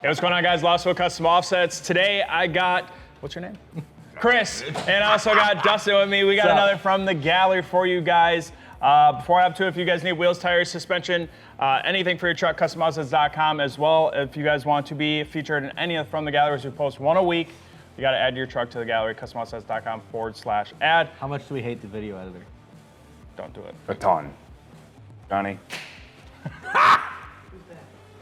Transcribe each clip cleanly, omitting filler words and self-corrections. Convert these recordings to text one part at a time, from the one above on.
Hey, what's going on, guys? Lawson Custom Offsets. Today I got, what's your name? Chris, and I also got Dustin with me. We got another from the gallery for you guys. Before I hop to it, if you guys need wheels, tires, suspension, anything for your truck, customoffsets.com as well. If you guys want to be featured in any of from the galleries, we post one a week. You got to add your truck to the gallery, customoffsets.com/add. How much do we hate the video editor? Don't do it. A ton. Johnny.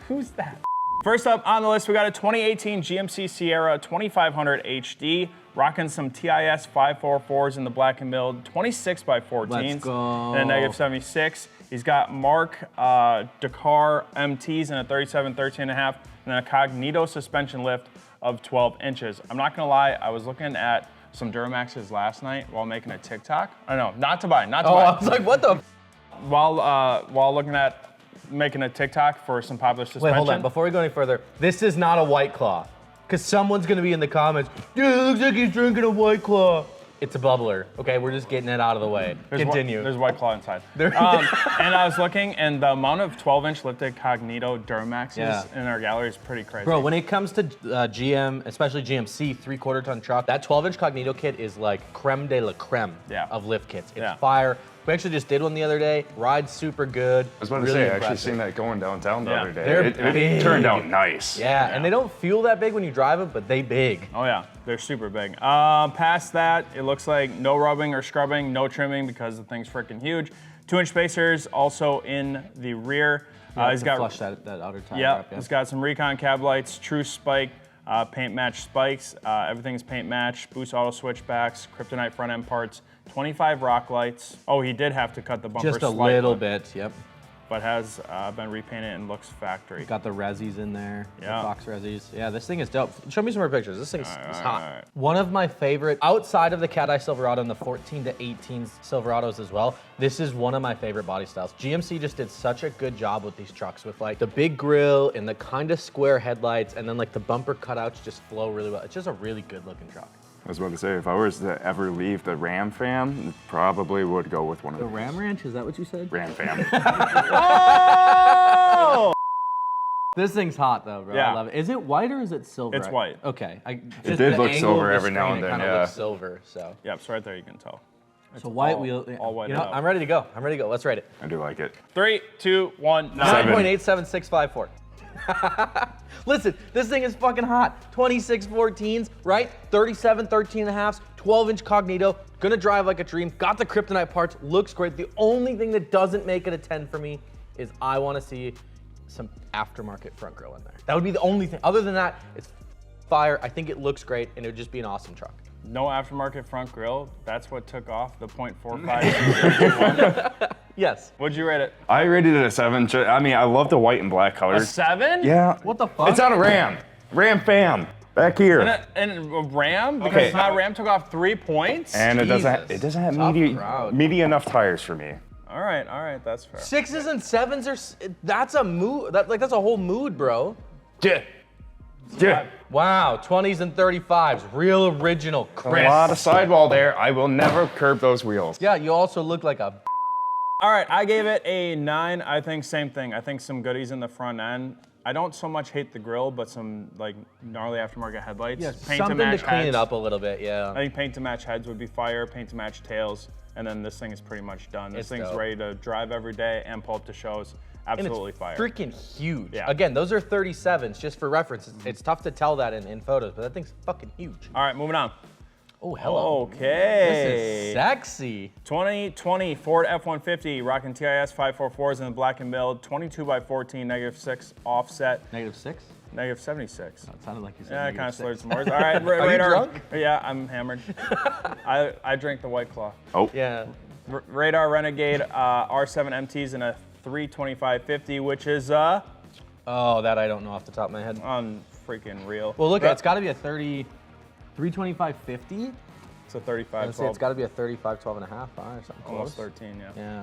Who's that? First up on the list, we got a 2018 GMC Sierra 2500 HD, rocking some TIS 544s in the black and milled, 26x14s, Let's go. and a -76. He's got Mark Dakar MTs in a 37, 13.5, and then a Cognito suspension lift of 12 inches. I'm not gonna lie, I was looking at some Duramaxes last night while making a TikTok. I know, not to buy, not to buy. I was like, what the? While looking at making a TikTok for some popular suspension. Wait, hold on. Before we go any further, this is not a White Claw. Because someone's going to be in the comments, yeah, it looks like he's drinking a White Claw. It's a bubbler. Okay, we're just getting it out of the way. Continue. There's White Claw inside. And I was looking, and the amount of 12-inch lifted Cognito Duramaxes in our gallery is pretty crazy. Bro, when it comes to GM, especially GMC 3/4 ton truck, that 12-inch Cognito kit is like creme de la creme of lift kits. It's fire. We actually just did one the other day. Rides super good. I was about to say, I actually seen that going downtown the other day. They're It big. turned out nice. Yeah, and they don't feel that big when you drive them, but they big. Oh yeah, they're super big. Past that, it looks like no rubbing or scrubbing, no trimming because the thing's freaking huge. 2-inch spacers also in the rear. He's got flush that outer tire. Yeah, it's got some Recon cab lights, true spike, paint match spikes. Everything's paint match, boost auto switchbacks, kryptonite front end parts, 25 rock lights. Oh, he did have to cut the bumper just a little bit, yep. But has been repainted and looks factory. Got the resis in there, the Yeah. Fox resis. Yeah, this thing is dope. Show me some more pictures. This thing's hot. right. One of my favorite, outside of the Cat Eye Silverado and the 14 to 18 Silverados as well, this is one of my favorite body styles. GMC just did such a good job with these trucks with like the big grille and the kind of square headlights, and then like the bumper cutouts just flow really well. It's just a really good looking truck. I was about to say, if I was to ever leave the Ram fam, probably would go with one of The these. Ram Ranch, is that what you said? Ram fam. Oh! This thing's hot though, bro. Yeah. I love it. Is it white or is it silver? It's white. Okay. It did look silver every now and then, It kind of looks silver, so. Yep, so right there you can tell. So white all- wheel. all white You know, out. I'm ready to go. I'm ready to go. Let's rate it. I do like it. 3, 2, 1, 9. 9.87654. Listen, this thing is fucking hot. 2614s, right? 37 13.5s, 12-inch Cognito. Gonna drive like a dream. Got the kryptonite parts. Looks great. The only thing that doesn't make it a 10 for me is I want to see some aftermarket front grille in there. That would be the only thing. Other than that, it's fire. I think it looks great, and it would just be an awesome truck. No aftermarket front grille. That's what took off the .45. Yes. What'd you rate it? I rated it a 7. I mean, I love the white and black A colors. 7? Yeah. What the fuck? It's on a Ram. Ram fam. Back here. And a Ram? Because Okay. not Ram took off 3 points? And it doesn't have Tough meaty crowd. enough tires for me. All right, that's fair. 6s and 7s are, that's a mood. That's a whole mood, bro. Yeah. Yeah. Wow, 20s and 35s, real original, A crisp. lot of sidewall there. I will never curb those wheels. Yeah, you also look like a. All right, I gave it a 9. I think same thing. I think some goodies in the front end. I don't so much hate the grille, but some like gnarly aftermarket headlights. Something to clean it up a little bit, yeah. I think paint to match heads would be fire, paint to match tails, and then this thing is pretty much done. This It's thing's dope. ready to drive every day and pull up to shows. Absolutely And fire. it's freaking huge. Yeah. Again, those are 37s, just for reference. It's tough to tell that in photos, but that thing's fucking huge. All right, moving on. Oh, hello. This Okay. is sexy. 2020 Ford F-150, rocking TIS 544s in the black and milled, 22x14, -6 offset, -6? -76. It sounded like you said Yeah, I kind of -6. slurred some words. All right, Are you radar. drunk? Yeah, I'm hammered. I drank the White Claw. Oh. Yeah. Radar Renegade R7 MTs in a 325/50, which is Oh, that I don't know off the top of my head. freaking real. Well, look, it's got to be a 325/50. It's a 35, It's got to be a 35 12.5 or something almost close. 13, yeah. Yeah.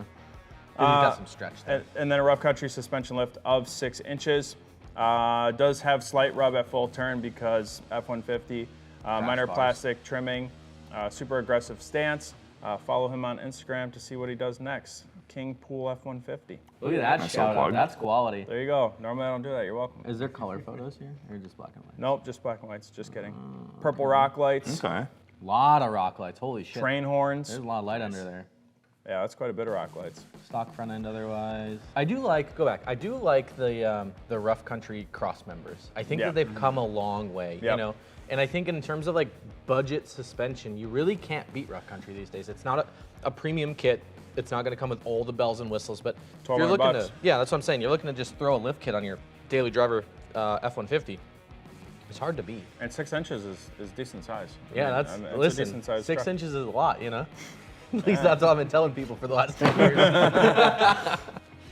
He's got some stretch there. And then a rough country suspension lift of 6 inches. Does have slight rub at full turn because F-150, minor bars. plastic trimming, super aggressive stance. Follow him on Instagram to see what he does next. King Pool F-150. Look at that shout out. That's quality. There you go. Normally I don't do that. You're welcome. Is there color photos here, or just black and white? Nope, just black and whites. Just kidding. Purple rock lights. Okay. Lot of rock lights. Holy shit. Train horns. There's a lot of light under there. Yeah, that's quite a bit of rock lights. Stock front end otherwise. I do like, I do like the rough country cross members. I think that they've come a long way, you know? And I think in terms of like budget suspension, you really can't beat rough country these days. It's not a premium kit. It's not gonna come with all the bells and whistles, but if you're looking bucks. to, yeah, that's what I'm saying. You're looking to just throw a lift kit on your daily driver F-150. It's hard to beat. And 6 inches is decent size. Yeah, I mean, listen, a decent size 6 truck. inches is a lot, you know? At least that's what I've been telling people for the last 10 years.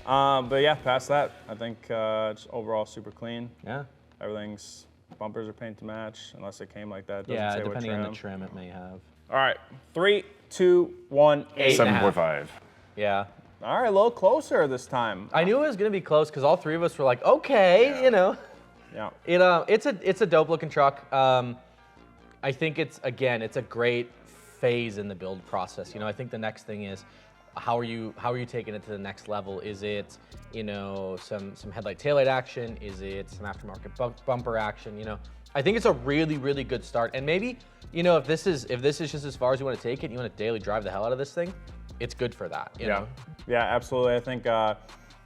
But yeah, past that, I think it's overall super clean. Yeah. Bumpers are paint to match, unless it came like that. Doesn't Yeah, say what depending on trim. the trim it may have. All right, 3, 2, 1, 8. 7.5. Yeah. All right, a little closer this time. I knew it was gonna be close because all three of us were like, okay, you know. Yeah. It's a dope looking truck. I think it's a great phase in the build process. You know, I think the next thing is how are you taking it to the next level? Is it, you know, some headlight taillight action? Is it some aftermarket bumper action? You know, I think it's a really, really good start. And maybe, you know, if this is just as far as you want to take it, and you want to daily drive the hell out of this thing, it's good for that. You know? Yeah, absolutely. I think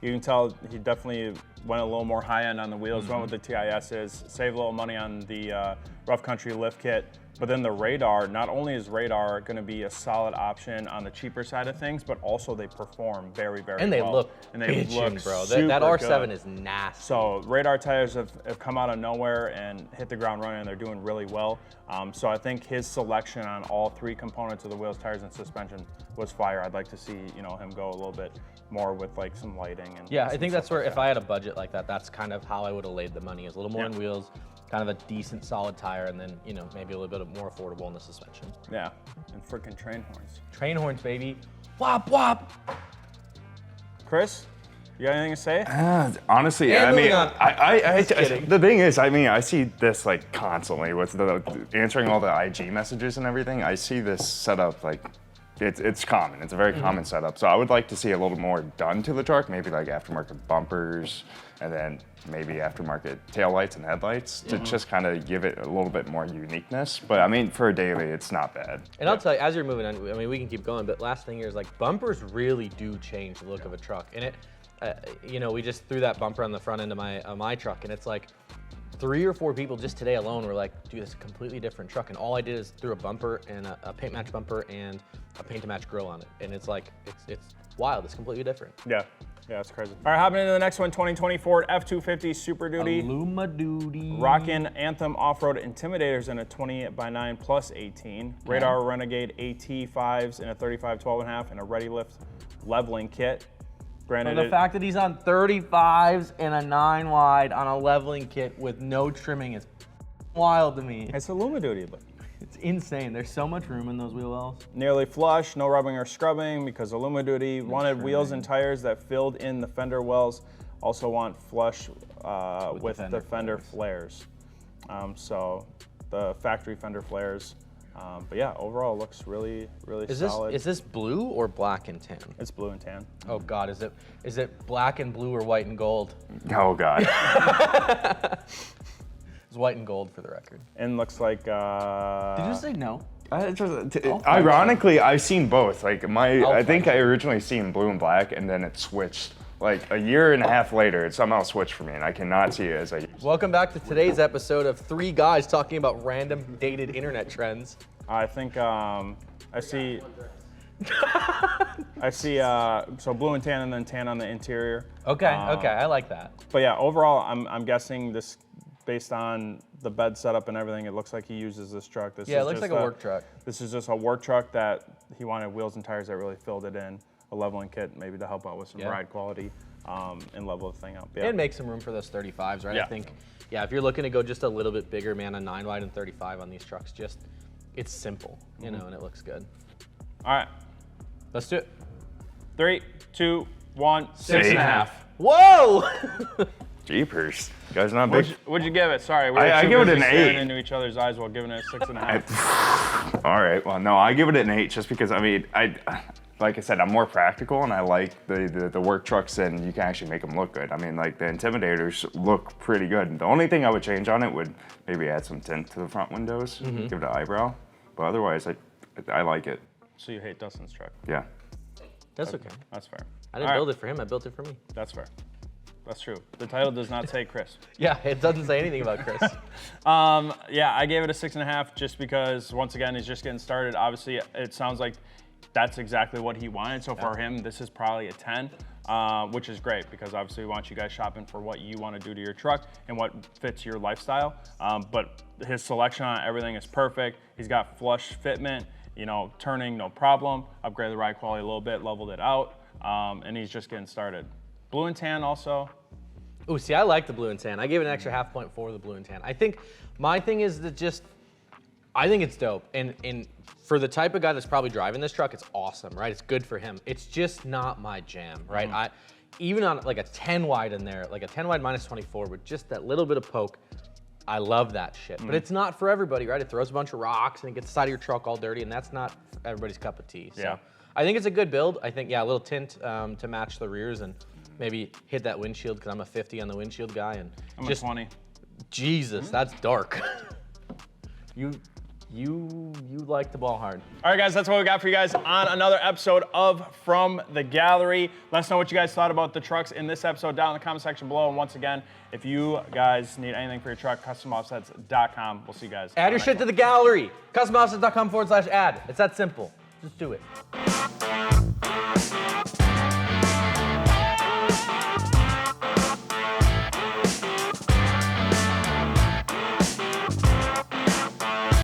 you can tell he definitely went a little more high end on the wheels, went with the TISs, saved a little money on the rough country lift kit. But then the radar, not only is radar going to be a solid option on the cheaper side of things, but also they perform very, very well. And they look bitchin', bro. That R7 good. is nasty. So radar tires have come out of nowhere and hit the ground running, and they're doing really well. So I think his selection on all three components of the wheels, tires, and suspension was fire. I'd like to see, you know, him go a little bit more with like some lighting. And yeah, I think that's where, if I had a budget like that, that's kind of how I would have laid the money, is a little more on wheels, kind of a decent solid tire, and then, you know, maybe a little bit more affordable on the suspension. Yeah, and freaking train horns. Train horns, baby. Wop, wop. Chris, you got anything to say? Honestly, And I mean, moving on. the thing is, I mean, I see this like constantly with the answering all the IG messages and everything. I see this setup like it's common. It's a very common setup. So I would like to see a little more done to the truck, maybe like aftermarket bumpers, and then maybe aftermarket taillights and headlights to just kind of give it a little bit more uniqueness. But I mean, for a daily, it's not bad. And I'll tell you, as you're moving on, I mean, we can keep going, but last thing here is like bumpers really do change the look of a truck. And it, you know, we just threw that bumper on the front end of my truck, and it's like 3 or 4 people just today alone were like, dude, it's a completely different truck. And all I did is threw a bumper and a paint match bumper and a paint to match grill on it. And it's like, it's wild. It's completely different. Yeah, it's crazy. All right, hopping into the next one, 2020 Ford F-250 Super Duty. Luma Duty. Rockin' Anthem Off-Road Intimidators in a 20x9 plus 18. Radar Renegade AT5s in a 35 12.5 and a Ready Lift leveling kit. Granted, And the fact that he's on 35s and a 9 wide on a leveling kit with no trimming is wild to me. it's a Luma Duty, but It's insane. There's so much room in those wheel wells. nearly flush, no rubbing or scrubbing because of Luma Duty. Wanted wheels and tires that filled in the fender wells. Also want flush with the fender flares. So the factory fender flares. But yeah, overall it looks really, really solid. Is this blue or black and tan? It's blue and tan. Oh God, is it black and blue or white and gold? Oh God. It's white and gold for the record. And looks like. Did you say no? Ironically, I've seen both. Like I think fight I originally seen blue and black, and then it switched. Like a year and a half later, it somehow switched for me, and I cannot see it as I. Welcome back to today's episode of 3 guys talking about random dated internet trends. I think I see. So blue and tan, and then tan on the interior. Okay, I like that. But yeah, overall, I'm guessing this, based on the bed setup and everything, it looks like he uses this truck. This Yeah, is it looks just like a work truck. This is just a work truck that he wanted wheels and tires that really filled it in. A leveling kit, maybe to help out with some ride quality and level the thing up. Yeah. And make some room for those 35s, right? Yeah. I think, yeah, if you're looking to go just a little bit bigger, man, a 9 wide and 35 on these trucks, just, it's simple, you know, and it looks good. All right, Let's do it. 3, 2, 1. 6.5. Whoa! Jeepers, you guys not big. What'd you give it? Sorry, we I were too give it busy an staring 8. into each other's eyes while giving it a 6.5. All right, well, no, I give it an 8 just because I mean, like I said, I'm more practical, and I like the work trucks, and you can actually make them look good. I mean, like the Intimidators look pretty good. The only thing I would change on it would maybe add some tint to the front windows, give it an eyebrow. But otherwise, I like it. So you hate Dustin's truck? Yeah. That's okay. That's fair. I didn't build it for him. I built it for me. That's fair. That's true. The title does not say Chris. Yeah, it doesn't say anything about Chris. Yeah, I gave it a 6.5 just because, once again, he's just getting started. Obviously, it sounds like that's exactly what he wanted. So for him, this is probably a 10, which is great because obviously we want you guys shopping for what you want to do to your truck and what fits your lifestyle. But his selection on everything is perfect. He's got flush fitment, you know, turning no problem, upgraded the ride quality a little bit, leveled it out, and he's just getting started. Blue and tan also. Ooh, see, I like the blue and tan. I gave it an extra half point for the blue and tan. I think my thing is that I think it's dope. And for the type of guy that's probably driving this truck, it's awesome, right? It's good for him. It's just not my jam, right? Even on like a 10 wide in there, like a 10 wide minus 24 with just that little bit of poke, I love that shit. But it's not for everybody, right? It throws a bunch of rocks and it gets the side of your truck all dirty, and that's not everybody's cup of tea. So Yeah. I think it's a good build. I think, yeah, a little tint to match the rears and maybe hit that windshield because I'm a 50 on the windshield guy. And I'm just a 20. Jesus, that's dark. You like the ball hard. All right, guys, that's what we got for you guys on another episode of From the Gallery. Let us know what you guys thought about the trucks in this episode down in the comment section below. And once again, if you guys need anything for your truck, customoffsets.com. We'll see you guys. Add your shit to the gallery. Customoffsets.com/ad. It's that simple. Just do it.